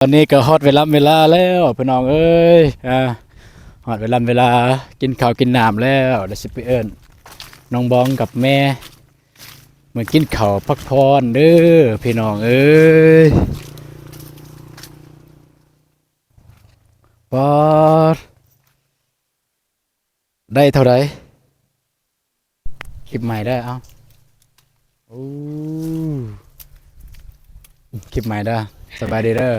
ตอนนี้ก็ฮอดเวลาแล้วพี่น้องเอ้ยฮอดเวลากินข้าวกินน้ำแล้วเดี๋ยวสิไปเอิ้นน้องบองกับแม่เหมือนกินข้าวพักผ่อนเด้อพี่น้องเอ้ยปอดได้เท่าไหร่คลิปใหม่ได้เอ้าโอ้คลิปใหม่ได้สบายดีเด้อ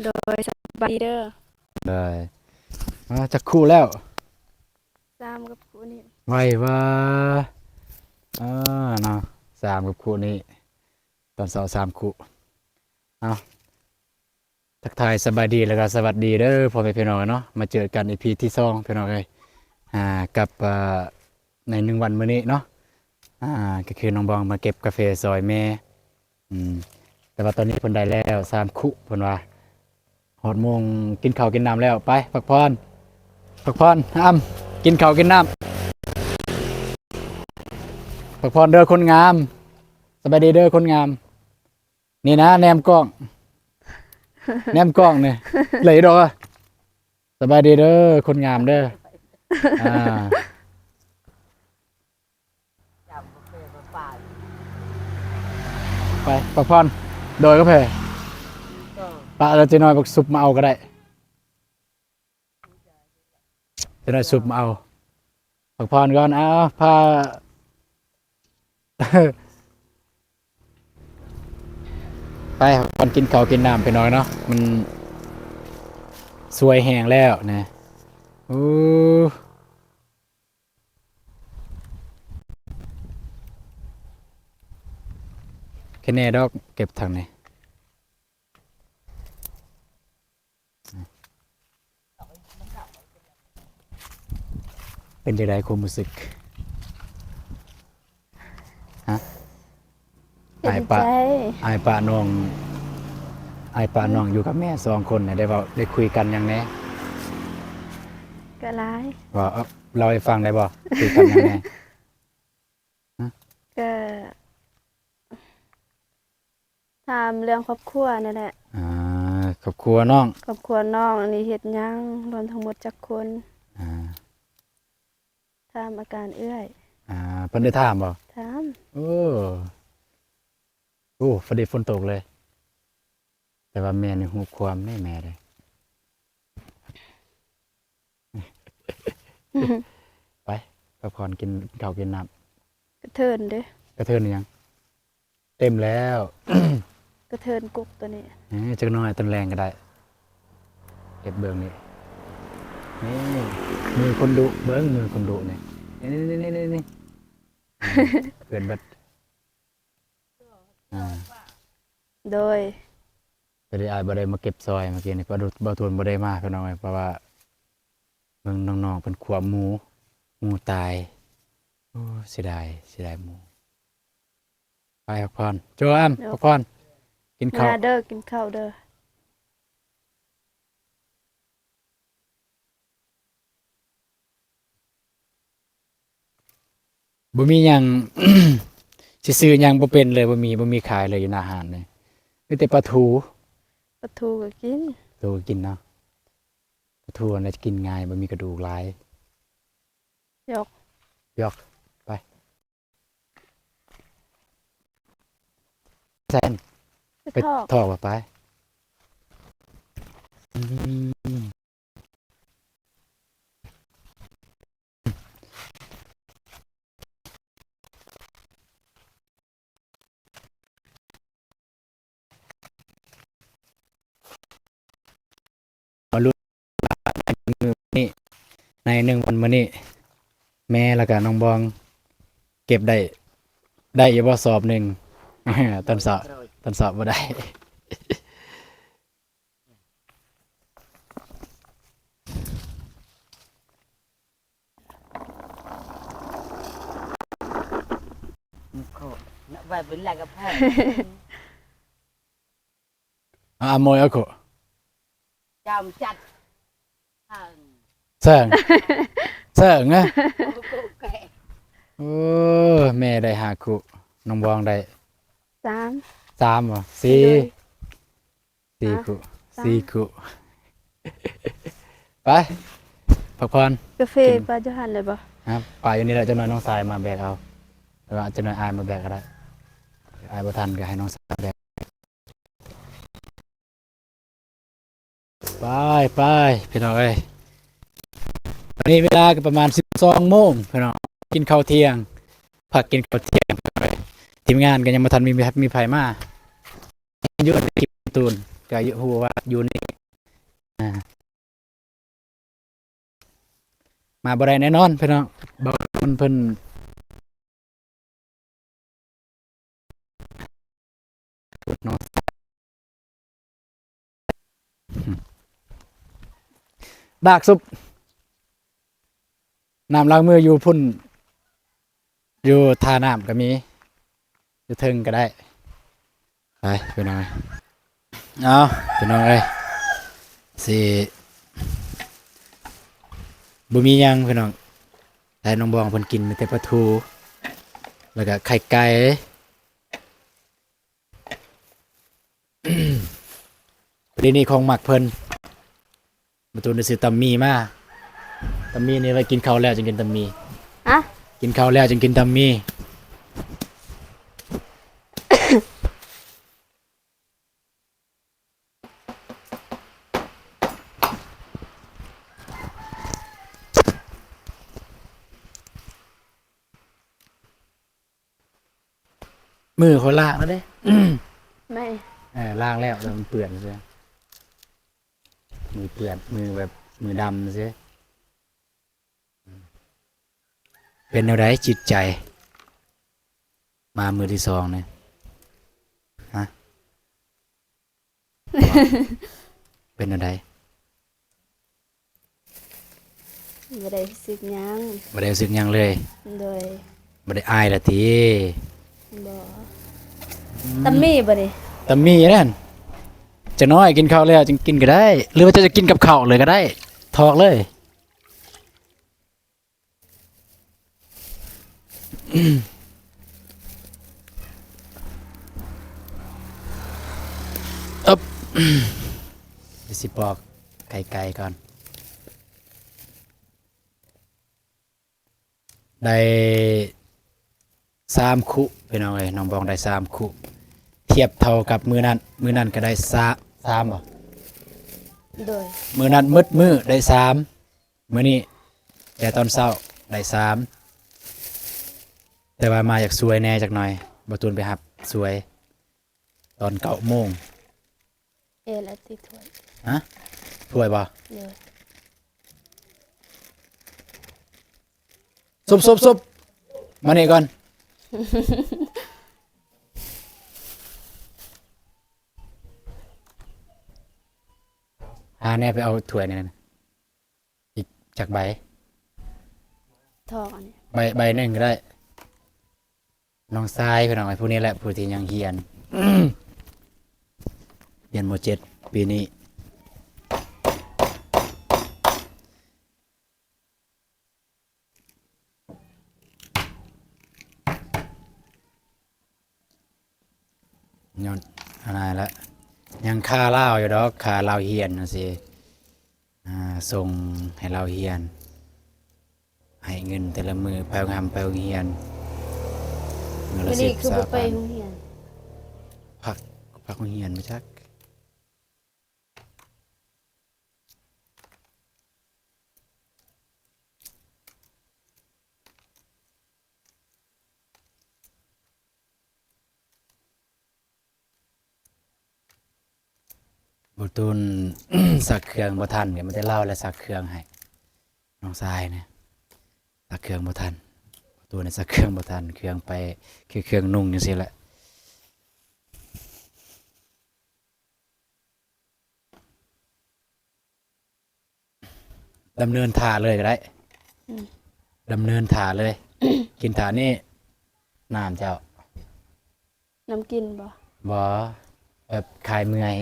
โดยสบายดีเด้อได้จักคู่แล้วตามกับกูนี่ไว้ว่าอ่าเนาะสามกับคู่นี้ตอนเสาร์สามคู่เอาทักทายสบายดีแล้วก็สวัสดีเด้อพ่อแม่พี่น้องเนาะมาเจอกันอีพีที่สองพี่น้องเลยกับในหนึ่งวันมื้อนี้เนาะก็คือน้องบองมาเก็บกาแฟซอยแม่อืมแต่ว่าตอนนี้เพิ่นได้แล้วสามคู่เพิ่นว่าหอดโมงกินข้าวกินน้ำแล้วไปพักผ่อนกินข้าวกินน้ำพักผ่อนเด้อคนงามสบายดีเด้อคนงามนี่นะแนมกล้องแนมกล้องเนี่ยเลยดอกอะสบายดีเด้อคนงามเด้ออ่าไปพักผ่อนโดยก็เพปะเราจะน้อยบักซุปมาเอาก็ได้จะน้อยซุปมาเอาพักผ่อนก่อนเอาพา ไปครับก่อนกินข้าวกินน้ำไปหน่อยเนาะมันสวยแห้งแล้วนะอู้แค่แน่ดอกเก็บทางไหนเป็นยังไงความรู้สึกฮะเห็นใจอายปะน้องอายปะน้องอยู่กับแม่สองคนเนี่ยได้เว้าได้คุยกันยังไงก็ร้ายว่าเราให้ฟังได้บ่คุยกันยังไง ก็ถามเรื่องครอบครัวนั่นแหละอ่าครอบครัวน้องครอบครัวน้องอันนี้เฮ็ดหยังรวมทั้งหมดจักคนอ่าถามอาการเอื้อยเพิ่นได้ถามบ่ถาม โอ้ฝนฝนตกเลยแต่ว่าแม่นี่ฮู้ความแม่เลย ไปพักผ่อนกินข้าวกินน้กระเทินเด้ำกระเทินหรือยังเต็มแล้ว กระเทินกุกตัวนี้จักหน้อยต้นแรงก็ได้เก็บเบิ่งนี่นี่มือคนดุเบิ่งมือคนดุนี่นี่เพื่อนบัดอ่า โดยก็ได้อายบ่ได้มาเก็บซอยเมื่อกี้นี่บ่ทวนบ่ได้มาพี่น้องเอ้ยเพราะว่าเบิ่งน้องๆเพิ่นขวบหมูตายโอ้เสียดายหมูไปพักผ่อนโจอ้ำพักผ่อนกินข้าวมาเด้อกินข้าวเด้อบ่มีหยัง สิซื้อหยังบ่เป็นเลยบ่มีขายเลยอยู่หน้าห้านเลยมีแต่ปลาทูปลาทูก็กินตัวกินเนาะปลาทูอันนั้นกินง่ายบ่มีกระดูกหลายยกยอกไปแซนไปทอก ทอกว่าไปอืมเอาลุ้นนี่ใน1 วันมื้อนี้แม่แล้วก็น้องบองเก็บได้อยู่บ่สอบหนึ่ง ตอนสอบบ่ได้ Vài bữa là gặp phải โมยเอาโค chồng chặt เสิร์งเสิร์งนะ kệ โอ้แม่ได้5 คู่น้องบองได้สาม3บ่4 สี่คู่ สาม สี่คู่ ไปพักผ่อน กาแฟปลาจะหันเลยบ่ ครับป่าอยู่นี่แหละจะน้อยน้องสายมาแบกเอาแล้วก็จะน้อยอายมาแบกก็ได้อายบ่ทันก็ให้น้องสายแบกไปไปพี่น้องเอ้ยตอนนี้เวลาก็ประมาณ12โมงพี่น้องกินข้าวเที่ยงพักกินข้าวเที่ยงพี่น้องเอ้ยทีมงานก็ยังบ่ทันมีไผมาอยู่ในคลิปตูนก็อยู่ฮู้ว่าอยู่นี่อ่ามาบ่ได้แน่นอนพี่น้องบ่เพิ่นน้องดากซุปน้ำล้างมืออยู่พุ่นอยู่ท่าน้ำก็มีอยู่เทิงก็ได้ไปพี่น้องเอ้ยเอาพี่น้องเอ้ยสิบ่มีหยังพี่น้องแต่น้องบองเพิ่นกินมีแต่ปลาทูแล้วก็ไข่ไก่ ประเด็นนี้ของหมักเพิ่นประตูนี่ซื้อตำมีมาตำมีนี่ไว้กินข้าวแล้วจึงกินตำมี อะ กินข้าวแล้วจึงกินตำมีมือเขาล้างแล้วเด้ ไม่ ล้างแล้วแต่มันเปื่อนใช่ไหมมือเปื่อนมือแบบมือดำใช่เป็นอะไรจิตใจ มามือที่สองเนี่ยฮะ เป็นอะไร บ่ได้สึกหยัง ไม่ได้รู้สึกหยังเลย โดย ไม่ได้อายละที บ่ตำมีบ่นี่ แต่มีนั่นจะน้อยกินข้าวแล้วจึงกินก็ได้ หรือว่าจะกินกับข้าวเลยก็ได้ทอกเลย อ๊บ ไปสิปอกไก่ก่อน ได้3 คุพี่น้องเอ้ยน้องบองได้3 คุเทียบเท่ากับมือนั้นก็ได้3บ่ โดย มือนั้นมืดได้3มื้อนี้แต่ตอนเช้าได้3แต่ว่ามาอยากสวยแหน่จักหน่อยบ่ตูนไปหับสวย ตอน9 โมง ละติถ้วย ฮะถ้วยบ่ โดย ซุบมานี่ก่อน แน่ไปเอาถ้วยนี่นะอีกจากใบ ทองอันนี้ ใบหนึ่งก็ได้ น้องทรายพี่น้องไอ้ผู้นี้แหละผู้ที่ยังเฮียน เรียนม .7 ปีนี้ย้อนอะไรละยังค่าเล่าวอยู่ดอกค่าเล่าวเฮียนนะสิส่งให้เราเฮียน ให้เงินแต่ละมือไปงามไปโรงเฮียนมือ วั ละ น สิ นี้ บ คือ สา บ่ไป พัน โรงเรียน พักโรงเฮียนไม่ชักบุตุน สักเครื่องบ่ทันเดี๋ยวมันจะเล่าแล้วสักเครื่องให้น้องทรายเนี่ยสักเครื่องบ่ทันบุตุนเนี่ยสักเครื่องบ่ทันเครื่องไปคือเครื่องนุ่งอย่างสิแหละดำเนินท่าเลยก็ได้ดำเนินท่าเลย กินท่านี่น้ำเจ้า น้ำกินบ่ บ่แบบคลายเมื่อย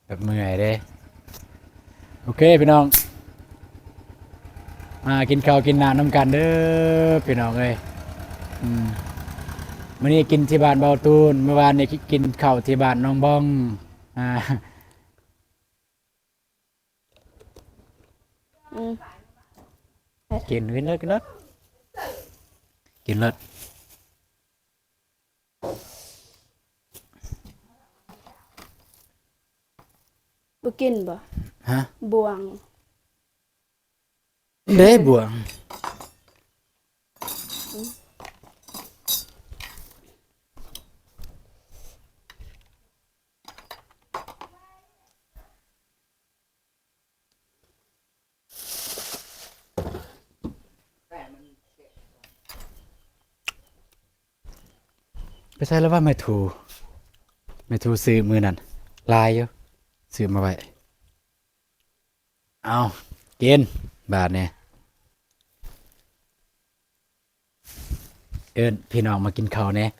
แบบเมื่อยเด้โอเคพี่น้องมากินข้าวกินน้ำน้ำกันเด้อพี่น้องเอ้ย มื้อนี้กินที่บ้านเบาตูนเมื่อวานนี้กินข้าวที่บ้านน้องบ้องอ่า อืม กินเลิศกินเลิศกินเลิศ บ่กินบ่ ฮะ บวง เด้บวงไปใช่แล้วว่าไม่ถูซื้อมือนั่นลายอยู่ซื้อมาไว้เอากินบาทเนี่ยเอิ้นพี่น้องมากินข้าวเนี่ย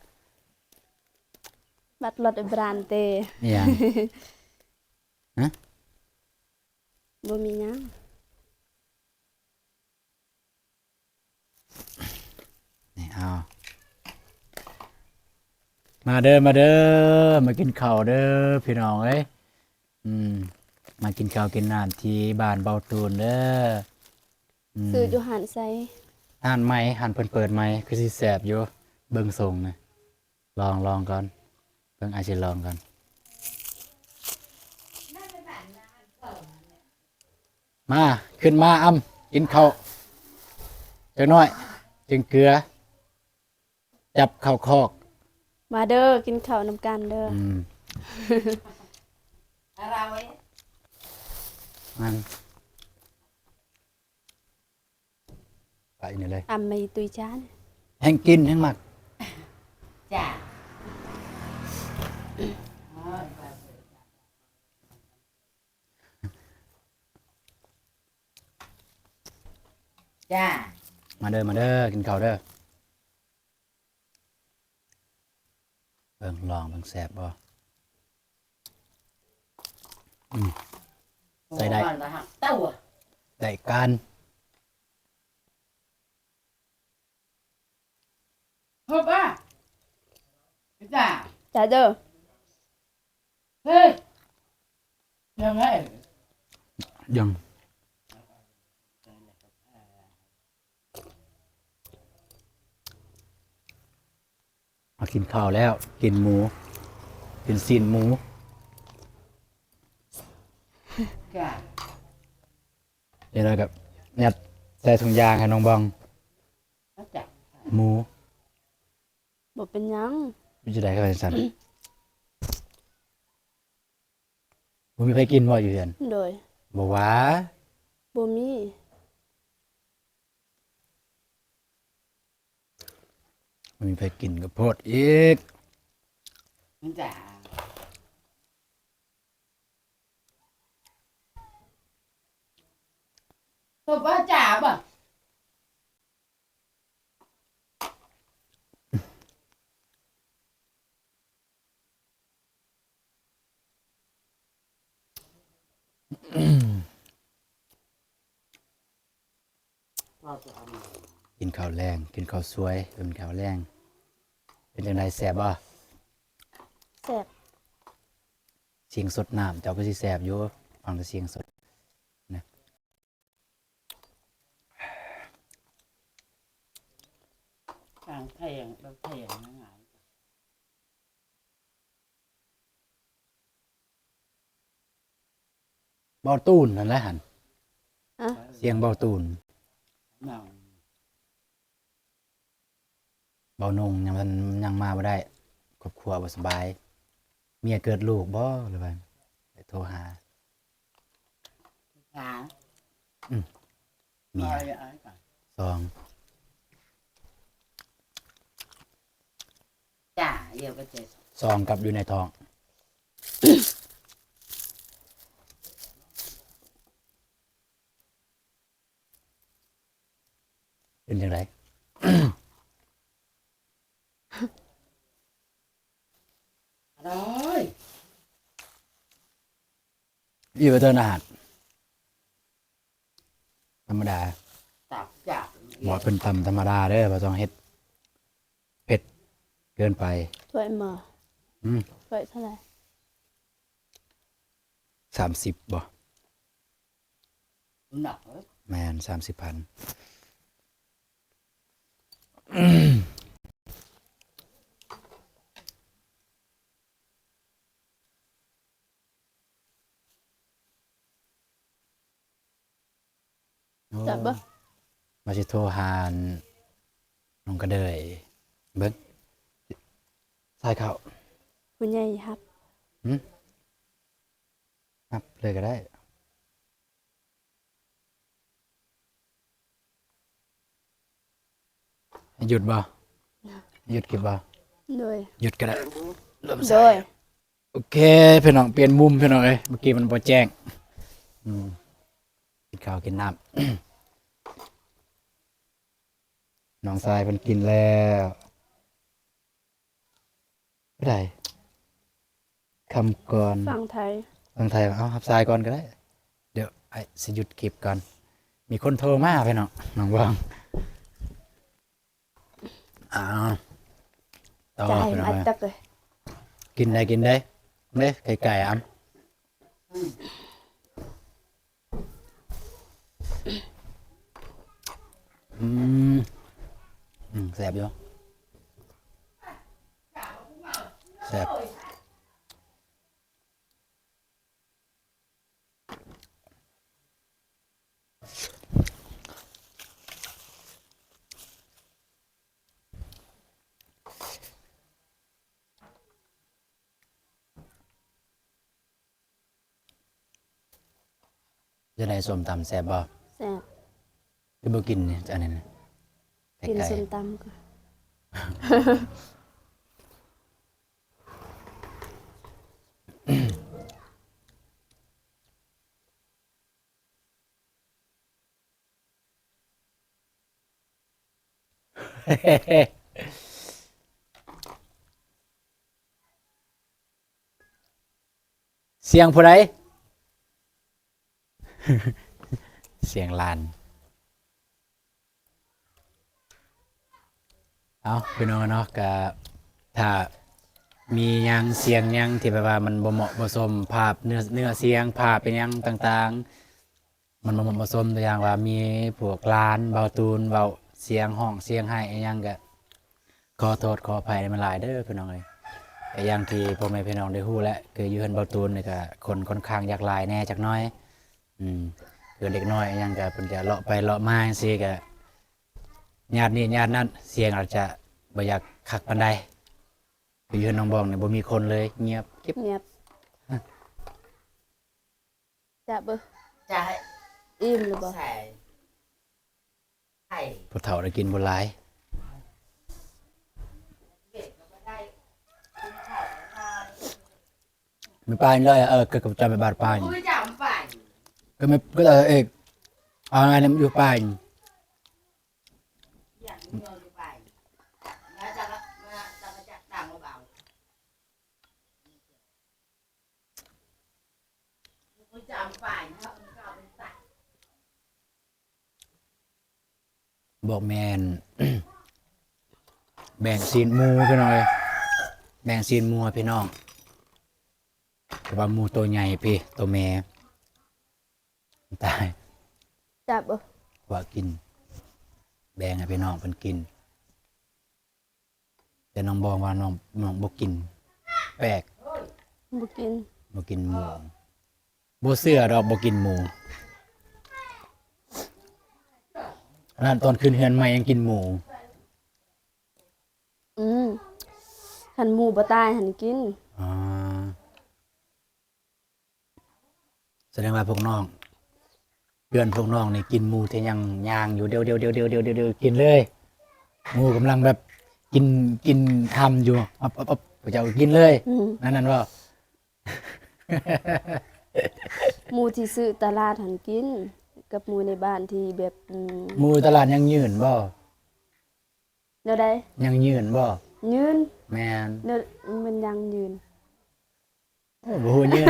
บัดรถบรานเต นี่ยัง บ่มีหยัง นี่เอามาเด้อมาเด้อมากินข้าวเด้อพี่น้องเอ้ยมากินข้าวกินน้ำที่บ้านเบาตูนเด้อม ซื้ออยู่หันไส อ่านไหมหันเพิ่นเปิดไหมคือสิแสบอยู่เบิ่งทรงนะลองก่อนเบิ่งอาจสิลองก่อนมาขึ้นมาอ้ำกินข้าวจักหน่อยจึงเกลือ จับเข้าคอก มาเด้อกินข้าวนำกันเด้อ เราไว้ มันไปนี่เลย อำไม่ตุยจาน แห้งกินแห้งหมัก จ้าจ้า มาเด้อมาเด้อกินข้าวเด้อเบิ่งลองเบิ่งแสบบ่ ใส่ได้ เต้า ได้การ ฮบอ่ะจ้า จ้าเด้อ เฮ้ยยังไง ยังมากินข้าวแล้ว กินหมู กินซีนหมู จ้า เดี๋ยวเรากับยัดใส่ถุงยางให้น้องบอง จ้า หมู บ่เป็นหยัง อยู่จะได้ก็เป็นสัน บ่มีใครกินบ่อยู่เฮือน โดย บ่ว่า บ่มี บ่มีใครกินก็โพดอีก จ้าฮบอ่ะจ้าบ่ กินข้าวแรงกินข้าวสวยเป็นข้าวแรงเป็นจังไดแซ่บบ่ แซ่บ เสียงสดน้ำเจ้าก็สิแซ่บอยู่ฟังแต่เสียงสดนะ ทางเพลงเราเพลงนั่นไง เบาตูนนั่นแหละหั่น อ่ะ เสียงเบาตูน น้อง เบานงยังมันยังมาบ่ได้ครอบครัวบ่สบาย เมียเกิดลูกบ่หรือว่าไปโทรหา ขา เมีย เอาก่อน สอง จ้าเดี๋ยวไปเจอ ซองกับอยู่ในท้อง เป็นจังได อร่อย อยู่กับเทินอาหารธรรมดา ตับจ้า บ่เป็นตำธรรมดาเด้อบ่ต้องเฮ็ดเผ็ด เกินไป ถ้วยหม้อ อืม ถ้วยเท่าไหร่ 30บ่ หนักเลย แม่น30,000 จับบ่ มาสิโทรหาน้องกระเดยเบิ่งใส่เข้า ผู้ใหญ่ครับ นับเลยก็ได้หยุดบ่หยุดคลิปบ่ โดย หยุดก็ได้เริ่ม โด ใส่ ย โอเคพี่น้องเปลี่ยนมุมพี่น้องเอ้ยเมื่อกี้มันบ่แจ้งกินข้าวกินน้ำ น้องทรายเพิ่นกินแล้วไม่ได้คำก่อน ฟังไทย ฟังไทยเอาครับทรายก่อนก็ได้ เดี๋ยวไอ้สิหยุดคลิปก่อน มีคนโทรมาพี่น้องน้องว่างอ้าวต่อ จะให้ พี่น้อง อัด เอ้ย ตักเลย กินได้กินได้เด้ไก่ๆอ้ำอืมแซ่บอยู่แซ่บ จะได้ส้มตำแซ่บบ่ แซ่บ คือบ่กินเนี่ยจะอันนี้นะ กิน ไก่ ส้มตำก่อน เสียงผู้ใด เสียงลาน เอาพี่น้องเนาะก็ถ้ามีหยังเสียงหยังที่แบบว่ามันบ่เหมาะบ่สมภาพเนื้อเสียงภาพเป็นหยังต่างๆ มันบ่เหมาะบ่สมตัวอย่างว่ามีพวกลานเบาตูนเบาเสียงห้องเสียงไห้อิหยังก็ขอโทษขออภัยมันหลายเด้อพี่น้องเอ้ยแต่อย่างที่พ่อแม่พี่น้องได้ฮู้แล้วคืออยู่เฮือนเบาตูนนี่ก็คนค่อนข้างอยากหลายแหน่จักหน้อยคือเด็กน้อยอิหยังก็เพิ่นจะเลาะไปเลาะมาจังซี่ก็ ญาตินี่ญาตินั่นเสียงอาจจะบ่อยากคักปานใดไปยืนน้องบองเนี่ยบ่มีคนเลยเงียบกิ๊บ เงียบจับบ่ จะให้ อิ่มหรือบ่ ใส่ไข่ ผู้เฒ่าได้กินบ่หลาย เด็กก็ไม่ได้กินข้าวแล้ว มีป้ายเลยก็กับจำไปบาดป้าย กูไม่จำฝ่าย ก็ไม่ก็เอกเอาไงเนี่ยมันอยู่ป้าย อย่างนี้เราอยู่ไปแล้วจะมาจัดต่างเบาๆกูจำฝ่ายนะมึงก็เอาไปใส่ บอกแม่น แบ่งซีนหมูพี่น้อยแบ่งซีนหมูให้พี่น้องแต่ว่าหมูตัวใหญ่พี่ตัวแม่ตาย จับบ่ ว่ากิน แบ่งให้พี่น้องเพิ่นกิน แต่น้องบอกว่าน้องบ่กิน แปลก บ่กิน บ่กินหมูบ่เชื่อดอกบ่กินหมูอันนั้นตอนขึ้นเฮือนใหม่ยังกินหมู หันหมูบ่ตายหันกิน อ่าแสดงว่าพวกน้องเพื่อนพวกน้องนี่กินหมูที่ยังย่างอยู่เดี๋ยวกินเลยหมูกำลังแบบกินทำอยู่ปั๊บๆจะเอากินเลย นั่นว่า หมูที่ซื้อตลาดหันกิน กับหมูในบ้านที่แบบหมูตลาดยังยืนบ่ แนวใด ยังยืนบ่ ยืน แม่น แนวมันยังยืน โอ้บ่ฮู้ยืน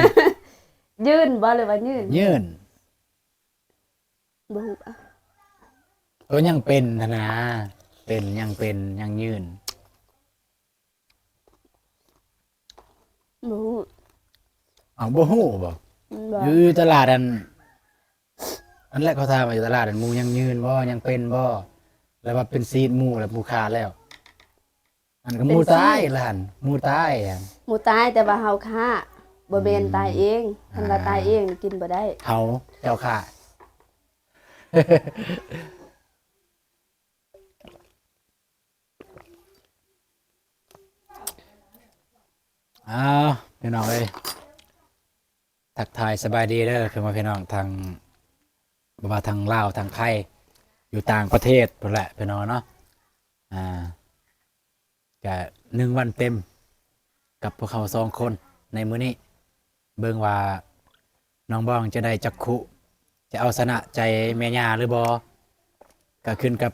ยืนบ่หรือว่ายืน ยืน บ่ฮู้อะ ก็ยังเป็นนะเป็นยังยืน บ่ฮู้ เอาบ่ฮู้บ่ บ่ อยู่ตลาดอันแรกเขาถามว่าอยู่ตลาดหมูยังยืนบ่ยังเป็นบ่แล้วว่าเป็นซีดหมูแล้วหมูขาดแล้ว อันก็หมูตายล่ะหั่นหมูตายอะ หมูตายแต่ว่าเฮาฆ่าบ่แม่นตายเองคันว่าตายเองนี่กินบ่ได้ เขาเจ้าค่ะ อ้าวพี่น้องเอ้ยทักทายสบายดีเด้อคือมาพี่น้องทางบ่ว่าทางลาวทางไทยอยู่ต่างประเทศพุ่นแหละพี่น้องเนาะก็1 วันเต็มกับพวกเขา2 คนในมื้อนี้เบิ่งว่าน้องบ้องจะได้จักขุจะเอาชนะใจแม่ย่าหรือบ่ก็ขึ้นกับ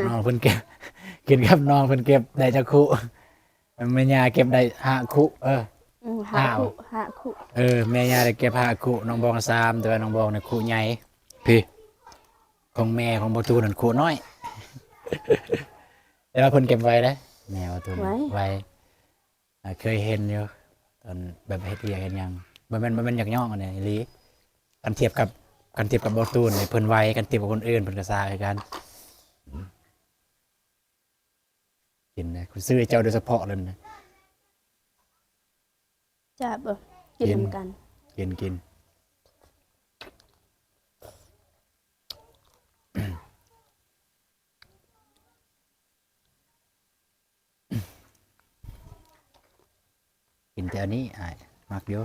น้องเพิ่นเก็บ ขึ้นกับน้องเพิ่นเก็บได้จักขุแม่ย่าเก็บได้5 ขุหา อ้าว คุหาคุ แม่ย่าได้เก็บ5 ขุน้องบอง3แต่ว่าน้องบองเนี่ยขุใหญ่พี่ของแม่ของประตูนั่นขุน้อย แต่ว่าเพิ่นเก็บไว้นะแม่ประตูนั่นไว้เคยเห็นอยู่ตอนแบบเฮ็ดเวียกเฮ็ดหยังบ่แม่นอยากย่องอันนี้อีหลีกันเทียบกับประตูนี่เพิ่นไว้กันเทียบกับคนอื่นเพิ่นก็ซ่าคือกันกินนะคุณซื้อให้เจ้าโดยเฉพาะเลยนะ จะบ่กินนำกัน กิน กินแต่อันนี้อ้ายมักอยู่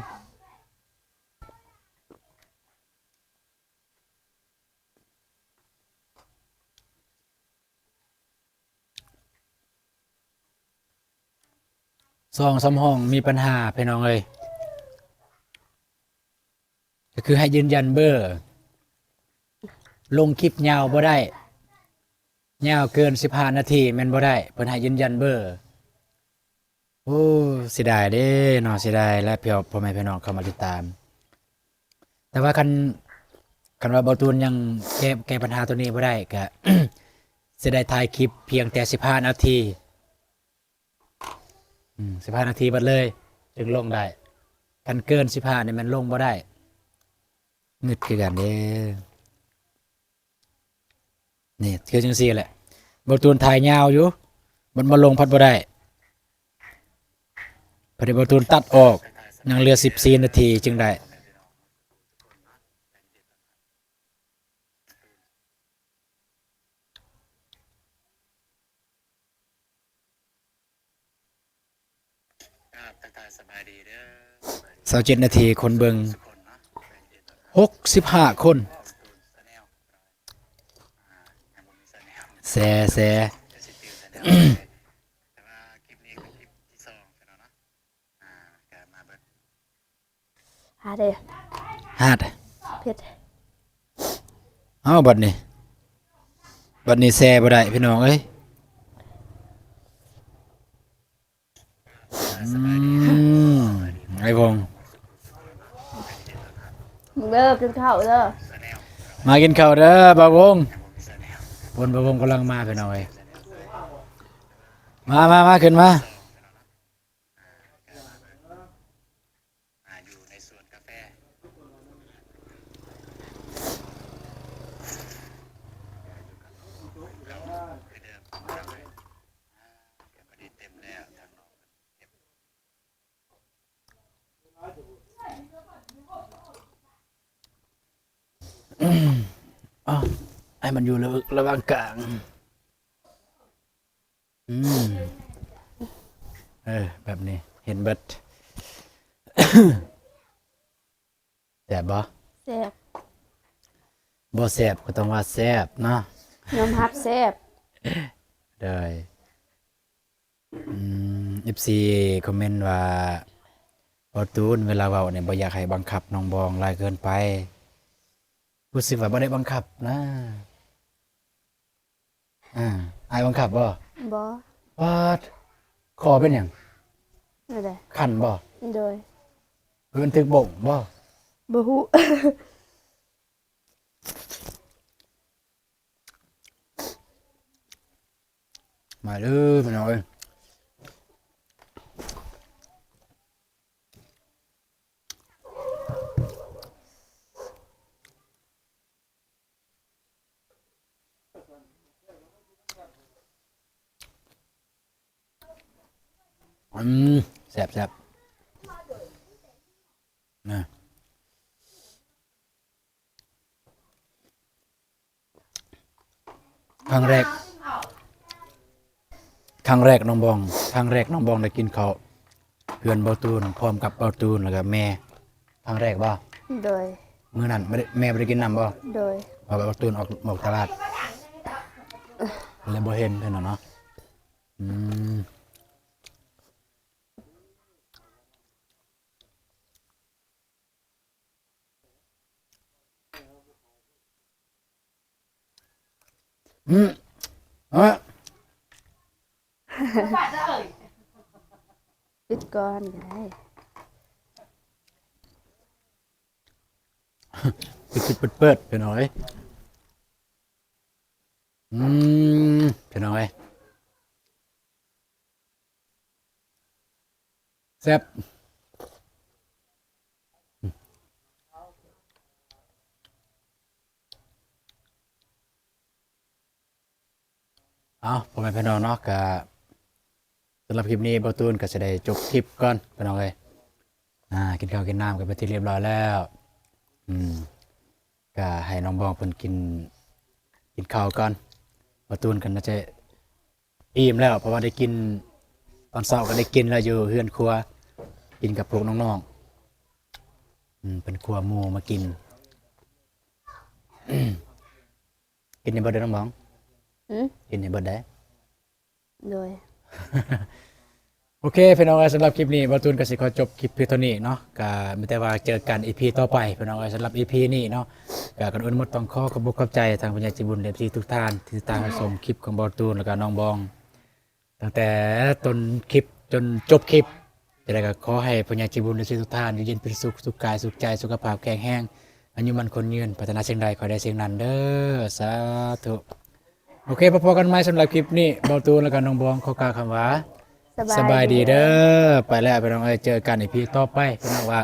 2-3 ห้องมีปัญหาพี่น้องเอ้ยก็คือให้ยืนยันเบอร์ ลงคลิปยาวบ่ได้ยาวเกิน15 นาทีแม่นบ่ได้เพิ่นให้ยืนยันเบอร์ โอ้เสียดายเด้เนาะเสียดายและพ่อแม่พี่น้องเข้ามาติดตาม แต่ว่าคันว่าบ่ตูนยังแก้ปัญหาตัวนี้บ่ได้ก็ สิได้ถ่ายคลิปเพียงแต่15 นาที15 นาทีบัดเลยจึงลงได้คันเกิน15นี่มันลงบ่ได้งึดคือกันเด้นี่คือจังซี่แหละบ่ตูนถ่ายยาวอยู่มันมาลงพัดบ่ได้พอดีบ่ตูนตัดออกยังเหลือ14 นาทีจึงได้27 นาทีคนเบิ่ง65 คนแซ่ หาเด้ ฮาด เผ็ด เอ้าบัดนี้แซ่บ่ได้พี่น้องเอ้ยไอ้พงษ์ เด้อกินข้าวเด้อ มากินข้าวเด้อบ่าววงบ่าววงกำลังมาพี่น้องเอ้ยมาขึ้นมาอยู่ในสวนกาแฟอ๋อไอ้มันอยู่ระหว่างกลางแบบนี้เห็นเบิด แซ่บบ่ แซ่บ บ่แซ่บก็ต้องว่าแซ่บเนาะ ยอมรับแซ่บ ได้FC คอมเมนต์ว่าบ่ตูนเวลาเว้าเนี่ยบ่อยากให้บังคับน้องบองหลายเกินไปรู้สึกว่าบ่ได้บังคับนะอายบังคับบ่ บ่ วาดคอเป็นหยัง นั่นแหละ คันบ่ โดย เพิ่นถึกบ่งบ่ บ่ฮู้ มาเด้อพี่น้องเอ้ย แซ่บแซ่บนะครั้งแรกน้องบองครั้งแรกน้องบองได้กินข้าวเพื่อนเบาตูนพร้อมกับเบาตูนแล้วก็แม่ครั้งแรกบ่ โดย มื้อนั้นไม่ได้แม่บ่ได้กินน้ำบ่ โดย เพราะว่าเบาตูนออกตลาดเลยบ่เห็นเพิ่นน่ะเนาะอืมอืมอ่ะ บ้านเอ้ย ปิดก่อนก็ได้ เปิดพี่น้อยพี่น้อยแซ่บเอาพ่อแม่พี่น้องเนาะก็สำหรับคลิปนี้เบาตูนก็จะได้จบคลิปก่อนพี่น้องเอ้ยกินข้าวกินน้ำกันไปที่เรียบร้อยแล้วก็ให้น้องบองเพิ่นกินข้าวก่อนเบาตูนกันน่าจะอิ่มแล้วเพราะว่าได้กินตอนเช้าก็ได้กินแล้วอยู่เฮือนครัวกินกับพวกน้องๆเป็นครัวหมู่มากิน กินในเบิดได้น้องบอง หืม กินในเบิดได้ โดย โอเคพี่น้องสำหรับคลิปนี้บอลตูนก็สิขอจบคลิปเพียงเท่านี้เนาะก็ไม่แต่ว่าเจอกัน EP ต่อไปพี่น้องสำหรับ EP นี้เนาะก็กันอ้นหมดต้องขอบคุณใจทางปัญญาจิบุญเดฟซีทุกท่านที่ติดตามชมคลิปของบอลตูนแล้วก็น้องบองตั้งแต่ต้นคลิปจนจบคลิปจะได้ก็ขอให้ปัญญาจิบุญเดฟซีทุกท่านอยู่เย็นเป็นสุขสุขกายสุขใจสุขภาพแข็งแรงอายุมันคนยืนพัฒนาสิ่งใดขอได้สิ่งนั้นเด้อสาธุโอเคพบกันใหม่สำหรับคลิปนี้บอลตูนแล้วก็น้องบองขอกล่าวคำว่าสบายดีเด้อไปแล้วไปน้องเอ้ยเจอกันอีพีต่อไปพี่น้องว่า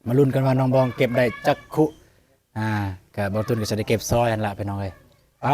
มาลุ้นกันว่าน้องบองเก็บได้จักคุกับบอลตุนก็จะได้เก็บซอยอันละพี่น้องเอ้ยไป